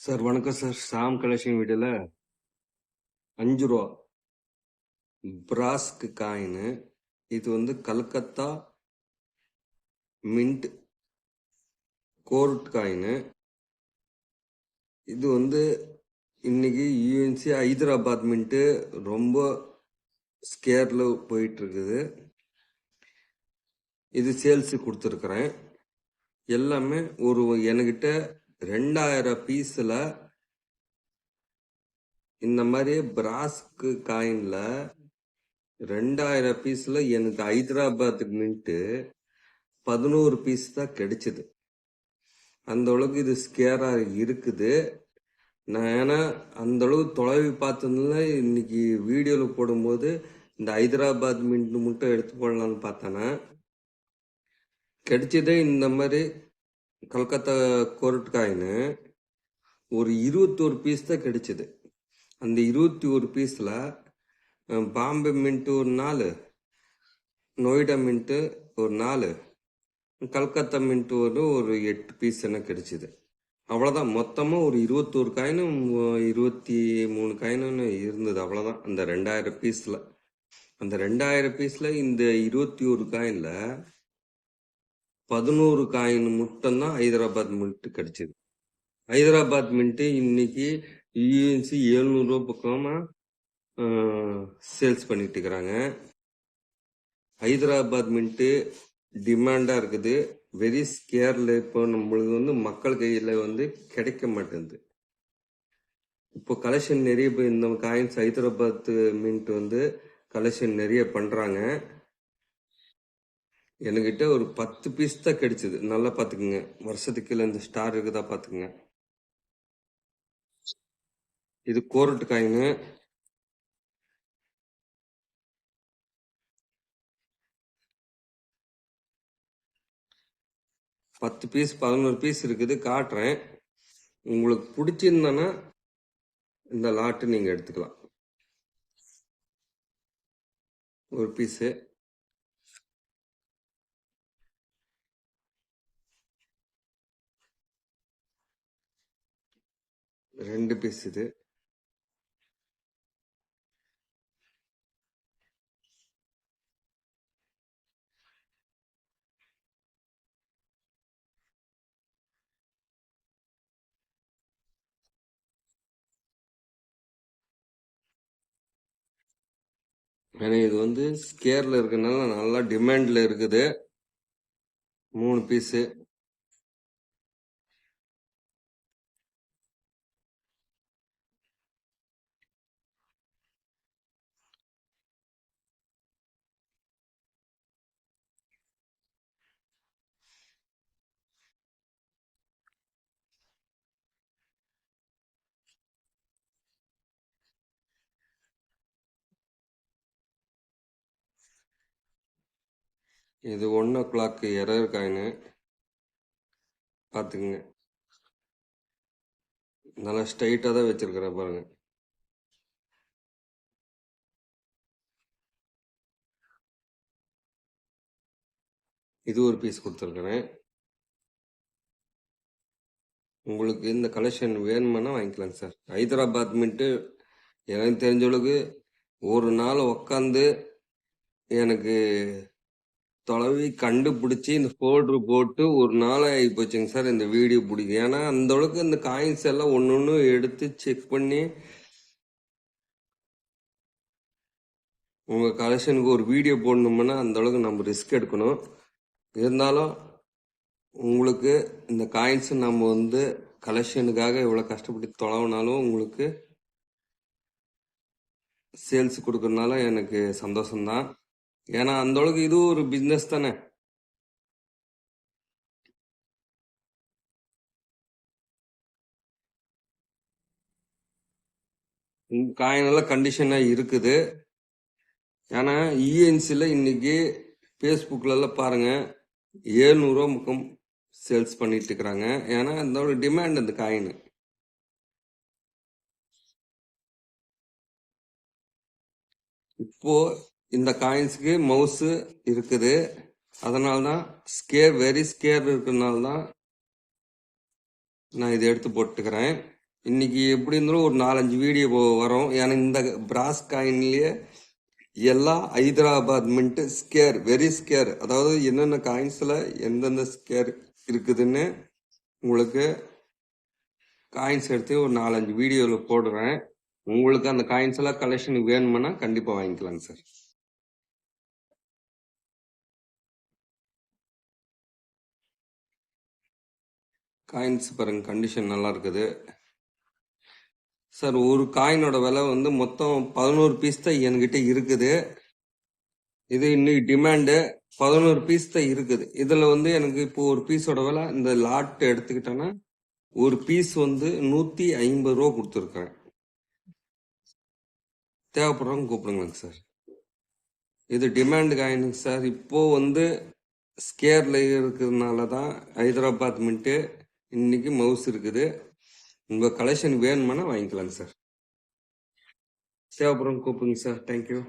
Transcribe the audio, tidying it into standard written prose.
Sir வணக்கம் sir. சாம் collection வீடியோல 5 ரூபா பிராஸ்க் காயின். இது வந்து கல்கத்தா மின்ட் கோர்ட் காயின். இது வந்து இன்னைக்கு யூஎன்சி ஹைதராபாத் மின்ட்டு ரொம்ப ஸ்கேர்ல போயிட்டு இருக்குது. இது சேல்ஸ் கொடுத்துருக்குறேன். எல்லாமே ஒரு என்கிட்ட 2000 பீஸ்ல இந்த மாதிரி பிராஸ்க் காயின்ல 2000 பீஸ்ல எனக்கு ஹைதராபாத் மின்ட்டு 11 பீஸ் தான் கிடைச்சது. அந்த அளவுக்கு இது ஸ்கேரா இருக்குது. நான் ஏன்னா அந்த அளவுக்கு தொலைவி பார்த்ததுல இன்னைக்கு வீடியோவில் போடும்போது இந்த ஹைதராபாத் மின்ட் மட்டும் எடுத்து போடலான்னு பார்த்தேன்னா கிடைச்சதே இந்த மாதிரி கல்கத்தா கோர்ட் காயின் ஒரு 21 பீஸ் தான் கிடைச்சது. அந்த 21 பீஸில் பாம்பே மின்ட்டு ஒரு 4, நொய்டா மின்ட்டு ஒரு 4, கல்கத்தா மின்ட்டு ஒரு 8 பீஸ் என்ன கிடைச்சிது. அவ்வளோதான். மொத்தமாக ஒரு 21 காயினும் 23 காயினும் இருந்தது. அவ்வளோதான் அந்த 2000 பீஸில். அந்த 2000 பீஸில் இந்த 21 காயினில் 11 காயின் மட்டும்தான் ஹைதராபாத் மின்ட்டு கிடைச்சிது. ஹைதராபாத் மின்ட்டு இன்னைக்கு யூஎன்சி 700 ரூபா பக்கமாக சேல்ஸ் பண்ணிட்டு இருக்கிறாங்க. ஹைதராபாத் மின்ட்டு டிமாண்டாக இருக்குது. வெரி ஸ்கேர்ல. இப்போ நம்மளுக்கு வந்து மக்கள் கையில் வந்து கிடைக்க மாட்டேங்குது. இப்போ கலெக்ஷன் நிறைய இந்த காயின்ஸ் ஹைதராபாத் மின்ட் வந்து கலெக்ஷன் நிறைய பண்றாங்க. என்கிட்ட ஒரு 10 பீஸ் தான் கிடைச்சது. நல்லா பாத்துக்குங்க. வருஷத்துக்கு கீழே இந்த ஸ்டார் இருக்குதா பாத்துக்குங்க. இது கோரட் காயின். பத்து பீஸ் 11 பீஸ் இருக்குது. காட்டுறேன். உங்களுக்கு பிடிச்சிருந்தனா இந்த லாட்டு நீங்க எடுத்துக்கலாம். ஒரு பீஸு, ரெண்டு பீஸ். இது ஏன்னா இது வந்து ஸ்கேர்ல இருக்கனால நல்லா டிமாண்ட்ல இருக்குது. 3 பீஸு. இது 1 o'clock எரர் காயின். பாத்துக்குங்க. நல்லா ஸ்ட்ரைட்டா தான் வச்சிருக்கிறேன் பாருங்க. இது ஒரு பீஸ் கொடுத்துருக்கிறேன். உங்களுக்கு இந்த கலெக்ஷன் வேணுமானா வாங்கிக்கலாங்க சார். ஹைதராபாத் மின்ட்டு எனக்கு தெரிஞ்ச அளவுக்கு ஒரு நாள் உக்காந்து எனக்கு தொலைவி கண்டுபிடிச்சி இந்த ஃபோல்டர் போட்டு ஒரு நாள் ஆகி போச்சுங்க சார் இந்த வீடியோ பிடிக்கும். ஏன்னா அந்த அளவுக்கு இந்த காயின்ஸ் எல்லாம் ஒன்று ஒன்று எடுத்து செக் பண்ணி உங்கள் கலெக்ஷனுக்கு ஒரு வீடியோ போடணும்னா அந்த அளவுக்கு நம்ம ரிஸ்க் எடுக்கணும். இருந்தாலும் உங்களுக்கு இந்த காயின்ஸ் நம்ம வந்து கலெக்ஷனுக்காக இவ்வளோ கஷ்டப்பட்டு தொலைவினாலும் உங்களுக்கு சேல்ஸ் கொடுக்கறதுனால எனக்கு சந்தோஷம்தான். ஏன்னா அந்த அளவுக்கு இது ஒரு பிஸ்னஸ் தானே. காயினெல்லாம் கண்டிஷனாக இருக்குது. ஏன்னா இஎன்சியில் இன்னைக்கு ஃபேஸ்புக்கிலலாம் பாருங்க 700 ரூபா முக்கம் சேல்ஸ் பண்ணிட்டு இருக்கிறாங்க. ஏன்னா அதோட டிமாண்ட் அந்த காயின். இப்போ இந்த காயின்ஸுக்கு மவுஸ் இருக்குது. அதனால்தான் வெரி ஸ்கேர் இருக்கிறதுனால தான் நான் இதை எடுத்து போட்டுக்கிறேன். இன்னைக்கு எப்படி இருந்தாலும் ஒரு 4-5 வீடியோ வரும். ஏன்னா இந்த பிராஸ் காயின்லயே எல்லா Hyderabad mint scarce, very scarce, அதாவது என்னென்ன காயின்ஸ்ல எந்தெந்த ஸ்கேர் இருக்குதுன்னு உங்களுக்கு காயின்ஸ் எடுத்து ஒரு 4-5 வீடியோவில் போடுறேன். உங்களுக்கு அந்த காயின்ஸ் எல்லாம் கலெக்ஷன் வேணும்னா கண்டிப்பா வாங்கிக்கலாங்க சார். காயின்ஸ் பாருங்க, கண்டிஷன் நல்லா இருக்குது சார். ஒரு காயினோட விலை வந்து மொத்தம் 11 பீஸ் தான் என்கிட்ட இருக்குது. இது இன்னைக்கு டிமாண்டு 11 பீஸ் தான் இருக்குது. இதுல வந்து எனக்கு இப்போ ஒரு பீஸோட விலை, இந்த லாட் எடுத்துக்கிட்டேன்னா ஒரு பீஸ் வந்து 150 ரூபா கொடுத்துருக்கேன். தேவைப்படுறவங்க கூப்பிடுங்களேங்க சார். இது டிமாண்ட் காயினுங்க சார். இப்போ வந்து ஸ்கேர்ல இருக்கிறதுனால தான் ஹைதராபாத் மின்ட்டு இன்னைக்கு மவுஸ் இருக்குது. உங்க கலெக்ஷன் வேணுமானா வாங்கிக்கலாங்க சார். தேவைப்படுறவங்க கூப்பிடுங்க சார். தேங்க்யூ.